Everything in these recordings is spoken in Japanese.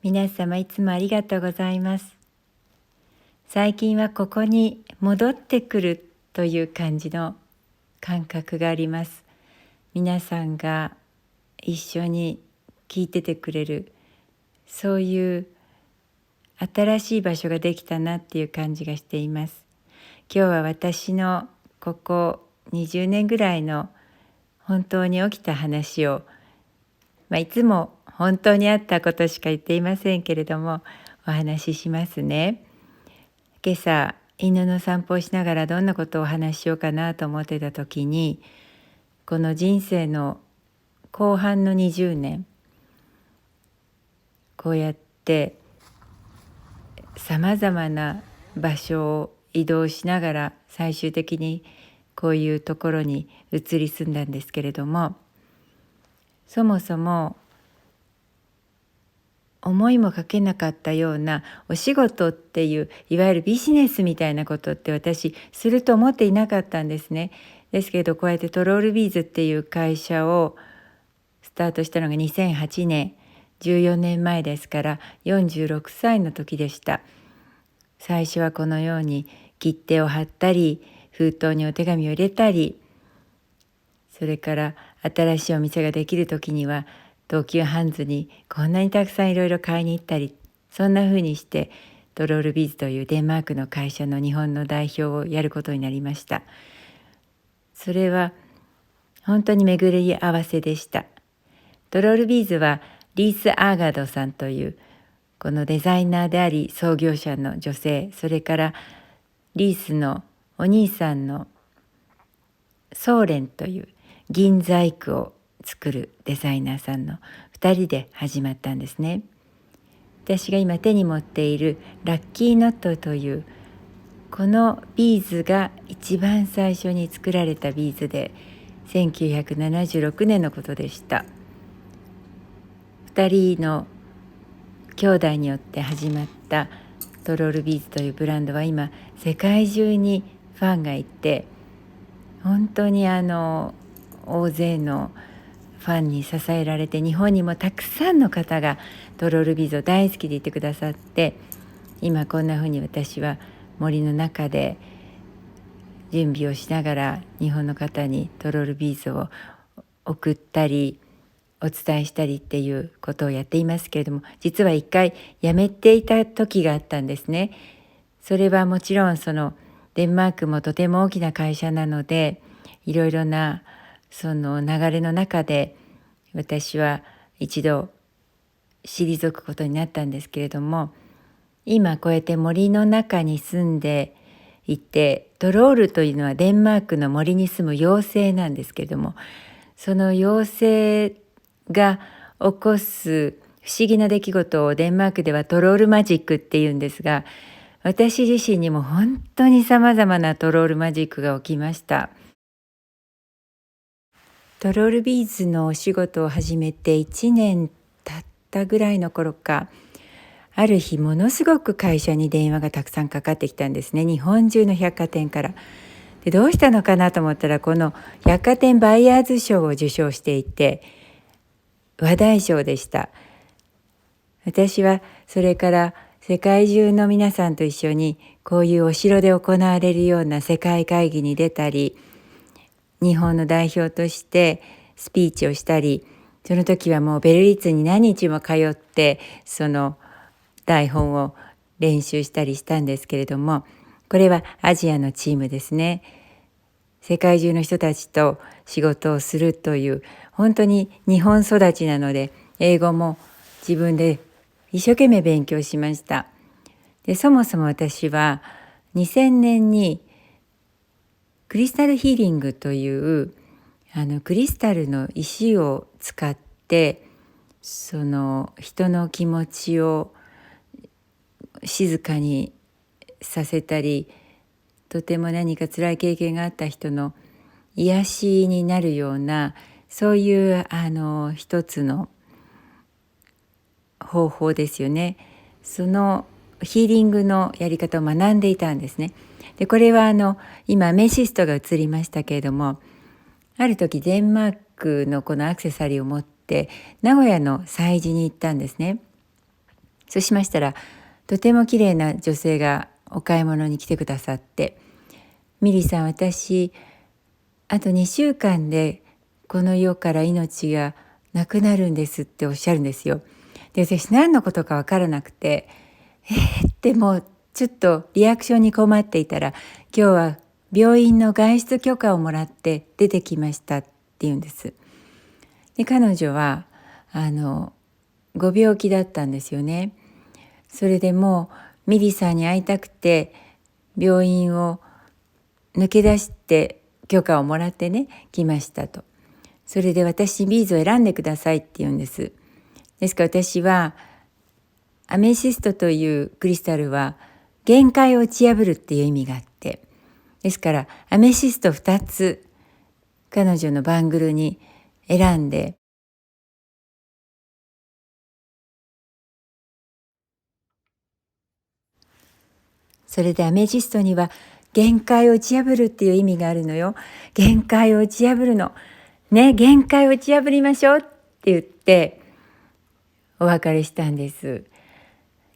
皆様いつもありがとうございます。最近はここに戻ってくるという感じの感覚があります。皆さんが一緒に聞いててくれる、そういう新しい場所ができたなっていう感じがしています。今日は私のここ20年ぐらいの本当に起きた話を、いつも本当にあったことしか言っていませんけれども、お話ししますね。今朝犬の散歩をしながらどんなことをお話ししようかなと思ってた時に、この人生の後半の20年、こうやってさまざまな場所を移動しながら最終的にこういうところに移り住んだんですけれども、そもそも思いもかけなかったようなお仕事っていういわゆるビジネスみたいなことって私すると思っていなかったんですね。ですけどこうやってトロールビーズっていう会社をスタートしたのが2008年、14年前ですから46歳の時でした。最初はこのように切手を貼ったり、封筒にお手紙を入れたり、それから新しいお店ができる時には東急ハンズにこんなにたくさんいろいろ買いに行ったり、そんな風にしてトロールビーズというデンマークの会社の日本の代表をやることになりました。それは本当に巡り合わせでした。トロールビーズはリース・アーガードさんというこのデザイナーであり創業者の女性、それからリースのお兄さんのソーレンという銀細工を作るデザイナーさんの2人で始まったんですね。私が今手に持っているラッキーノットというこのビーズが一番最初に作られたビーズで1976年のことでした。2人の兄弟によって始まったトロールビーズというブランドは今世界中にファンがいて、本当に大勢のファンに支えられて、日本にもたくさんの方がトロールビーズを大好きでいてくださって、今こんな風に私は森の中で準備をしながら日本の方にトロールビーズを送ったりお伝えしたりっていうことをやっていますけれども、実は一回やめていた時があったんですね。それはもちろんそのデンマークもとても大きな会社なので、いろいろなその流れの中で私は一度退くことになったんですけれども、今こうやって森の中に住んでいて、トロールというのはデンマークの森に住む妖精なんですけれども、その妖精が起こす不思議な出来事をデンマークではトロールマジックっていうんですが、私自身にも本当にさまざまなトロールマジックが起きました。トロールビーズのお仕事を始めて1年経ったぐらいの頃か、ある日ものすごく会社に電話がたくさんかかってきたんですね。日本中の百貨店から。でどうしたのかなと思ったら、この百貨店バイヤーズ賞を受賞していて、話題賞でした。私はそれから世界中の皆さんと一緒にこういうお城で行われるような世界会議に出たり、日本の代表としてスピーチをしたり、その時はもうベルリッツに何日も通ってその台本を練習したりしたんですけれども、これはアジアのチームですね。世界中の人たちと仕事をするという、本当に日本育ちなので、英語も自分で一生懸命勉強しました。でそもそも私は2000年にクリスタルヒーリングというクリスタルの石を使ってその人の気持ちを静かにさせたり、とても何か辛い経験があった人の癒しになるような、そういう一つの方法ですよね。そのヒーリングのやり方を学んでいたんですね。でこれは今メシストが映りましたけれども、ある時デンマークのこのアクセサリーを持って名古屋の催事に行ったんですね。そうしましたらとても綺麗な女性がお買い物に来てくださって、ミリさん、私あと2週間でこの世から命がなくなるんですっておっしゃるんですよ。で、私何のことか分からなくて、でもちょっとリアクションに困っていたら、今日は病院の外出許可をもらって出てきましたって言うんです。で、彼女はご病気だったんですよね。それでもうミリさんに会いたくて病院を抜け出して許可をもらってね来ましたと。それで私ビーズを選んでくださいって言うんです。ですから私はアメシストというクリスタルは限界を打ち破るっていう意味があって、ですからアメシスト2つ彼女のバングルに選んで、それでアメジストには限界を打ち破るっていう意味があるのよ。限界を打ち破るの。ね、限界を打ち破りましょうって言ってお別れしたんです。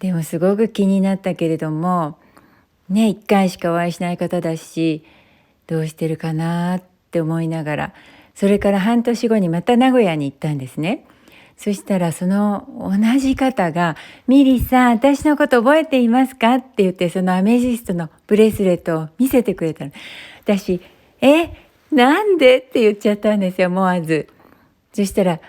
でもすごく気になったけれども、ね、一回しかお会いしない方だし、どうしてるかなって思いながら、それから半年後にまた名古屋に行ったんですね。そしたらその同じ方が「ミリさん、私のこと覚えていますか？」って言って、そのアメジストのブレスレットを見せてくれたの。私なんでって言っちゃったんですよ、思わず。そしたら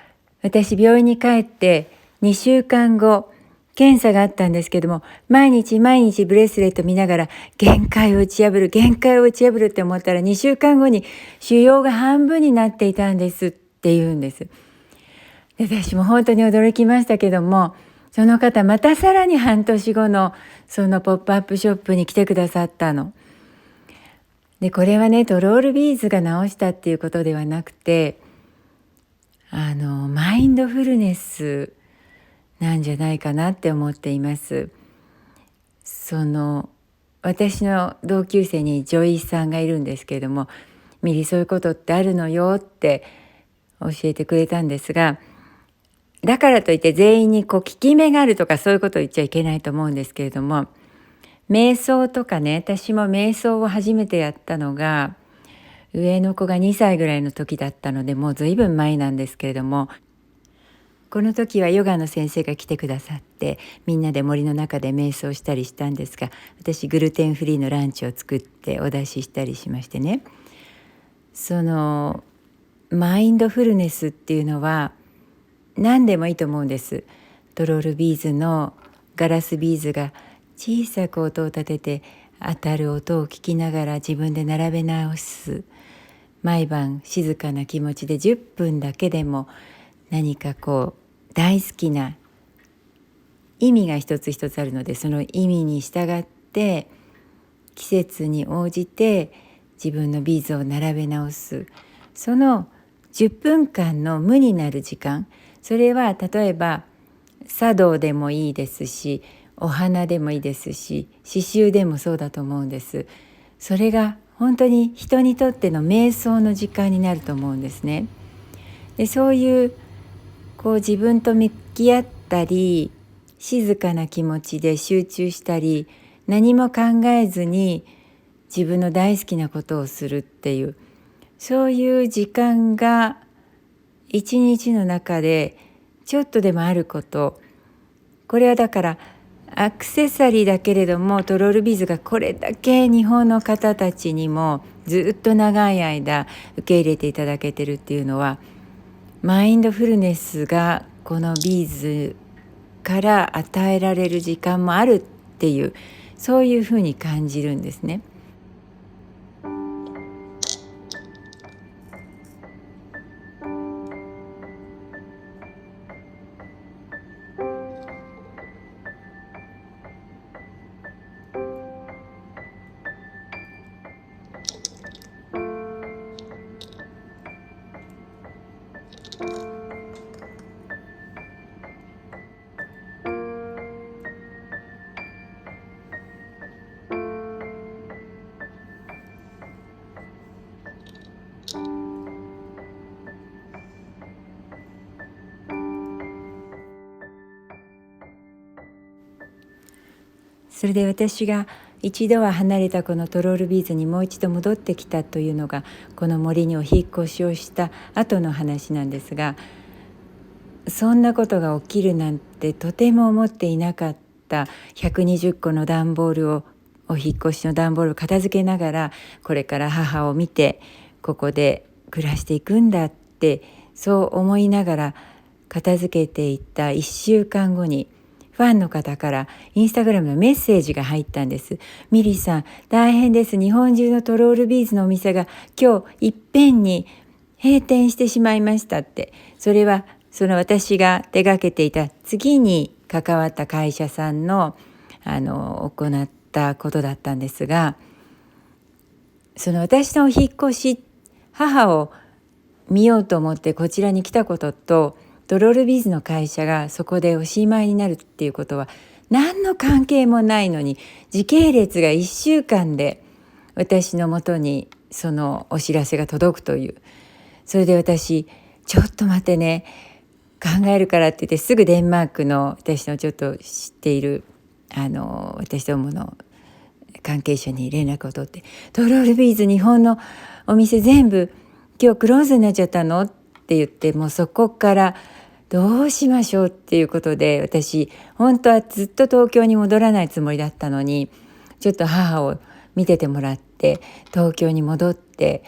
私病院に帰って2週間後検査があったんですけども、毎日毎日ブレスレット見ながら限界を打ち破る限界を打ち破るって思ったら、2週間後に腫瘍が半分になっていたんですって言うんです。で、私も本当に驚きましたけども、その方またさらに半年後のそのポップアップショップに来てくださったの。で、これはね、トロールビーズが治したっていうことではなくて、マインドフルネスなんじゃないかなって思っています。私の同級生にジョイさんがいるんですけれども、ミリ、そういうことってあるのよって教えてくれたんですが、だからといって全員に効き目があるとかそういうことを言っちゃいけないと思うんですけれども、瞑想とかね、私も瞑想を初めてやったのが上の子が2歳ぐらいの時だったので、もうずいぶん前なんですけれども、この時はヨガの先生が来てくださって、みんなで森の中で瞑想したりしたんですが、私グルテンフリーのランチを作ってお出ししたりしましてね、そのマインドフルネスっていうのは何でもいいと思うんです。トロールビーズのガラスビーズが小さく音を立てて当たる音を聞きながら自分で並べ直す。毎晩静かな気持ちで10分だけでも何か大好きな意味が一つ一つあるので、その意味に従って季節に応じて自分のビーズを並べ直す。その10分間の無になる時間、それは例えば茶道でもいいですし、お花でもいいですし、刺繍でもそうだと思うんです。それが本当に人にとっての瞑想の時間になると思うんですね。で、そういう自分と向き合ったり、静かな気持ちで集中したり、何も考えずに自分の大好きなことをするっていう、そういう時間が一日の中でちょっとでもあること。これはだからアクセサリーだけれども、トロールビーズがこれだけ日本の方たちにもずっと長い間受け入れていただけてるっていうのは、マインドフルネスがこのビーズから与えられる時間もあるっていう、そういうふうに感じるんですね。それで私が一度は離れたこのトロールビーズにもう一度戻ってきたというのが、この森にお引っ越しをした後の話なんですが、そんなことが起きるなんてとても思っていなかった。120個の段ボールを、お引っ越しの段ボールを片付けながら、これから母を見てここで暮らしていくんだって、そう思いながら片付けていった1週間後に、ファンの方からインスタグラムのメッセージが入ったんです。ミリさん、大変です。日本中のトロールビーズのお店が今日いっぺんに閉店してしまいましたって。それはその私が手がけていた次に関わった会社さんの行ったことだったんですが、その私のお引っ越し、母を見ようと思ってこちらに来たことと、トロールビーズの会社がそこでおしまいになるっていうことは何の関係もないのに、時系列が1週間で私のもとにそのお知らせが届くという。それで私、ちょっと待ってね、考えるからって言ってすぐデンマークの私のちょっと知っている私どもの関係者に連絡を取って、トロールビーズ日本のお店全部今日クローズになっちゃったのって言って、もうそこからどうしましょうっていうことで、私本当はずっと東京に戻らないつもりだったのに、ちょっと母を見ててもらって東京に戻って、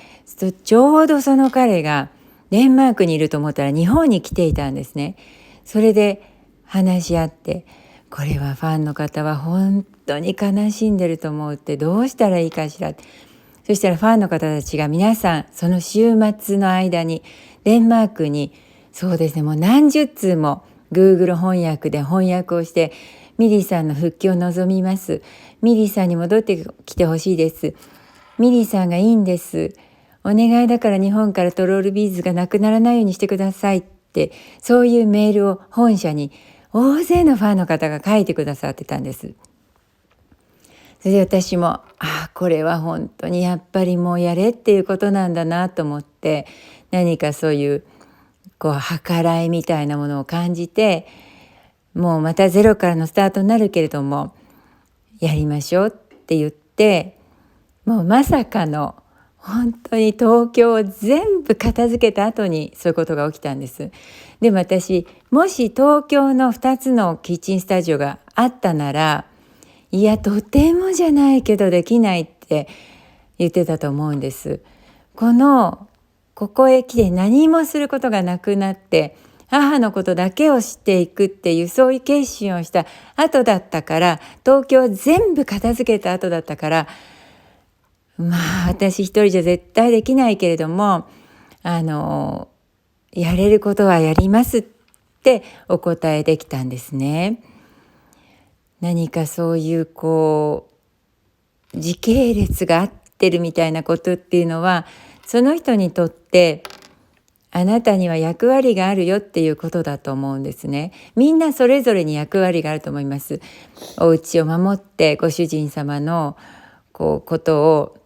ちょうどその彼がデンマークにいると思ったら日本に来ていたんですね。それで話し合って、これはファンの方は本当に悲しんでると思うって、どうしたらいいかしら。そしたらファンの方たちが皆さんその週末の間にデンマークに、そうですね、もう何十通も Google 翻訳で翻訳をして、ミリーさんの復帰を望みます。ミリーさんに戻ってきてほしいです。ミリーさんがいいんです。お願いだから日本からトロールビーズがなくならないようにしてくださいって、そういうメールを本社に大勢のファンの方が書いてくださってたんです。それで私もこれは本当にやっぱりもうやれっていうことなんだなと思って、何かそういう計らいみたいなものを感じて、もうまたゼロからのスタートになるけれどもやりましょうって言って、もうまさかの本当に東京を全部片付けた後にそういうことが起きたんです。でも私、もし東京の2つのキッチンスタジオがあったなら、いやとてもじゃないけどできないって言ってたと思うんです。ここへ来て何もすることがなくなって、母のことだけを知っていくっていう、そういう決心をした後だったから、東京全部片付けた後だったから、私一人じゃ絶対できないけれども、やれることはやりますってお答えできたんですね。何かそういう時系列が合ってるみたいなことっていうのは、その人にとってあなたには役割があるよっていうことだと思うんですね。みんなそれぞれに役割があると思います。お家を守ってご主人様のことを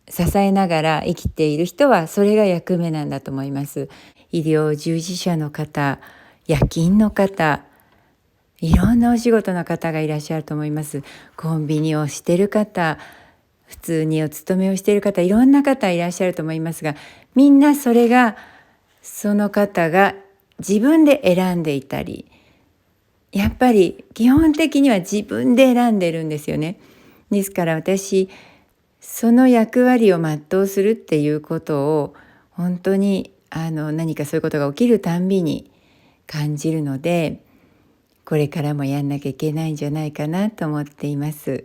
支えながら生きている人はそれが役目なんだと思います。医療従事者の方、夜勤の方、いろんなお仕事の方がいらっしゃると思います。コンビニをしている方、普通にお勤めをしている方、いろんな方いらっしゃると思いますが、みんなその方が自分で選んでいたり、やっぱり基本的には自分で選んでるんですよね。ですから私、その役割を全うするっていうことを本当に何かそういうことが起きるたんびに感じるので、これからもやんなきゃいけないんじゃないかなと思っています。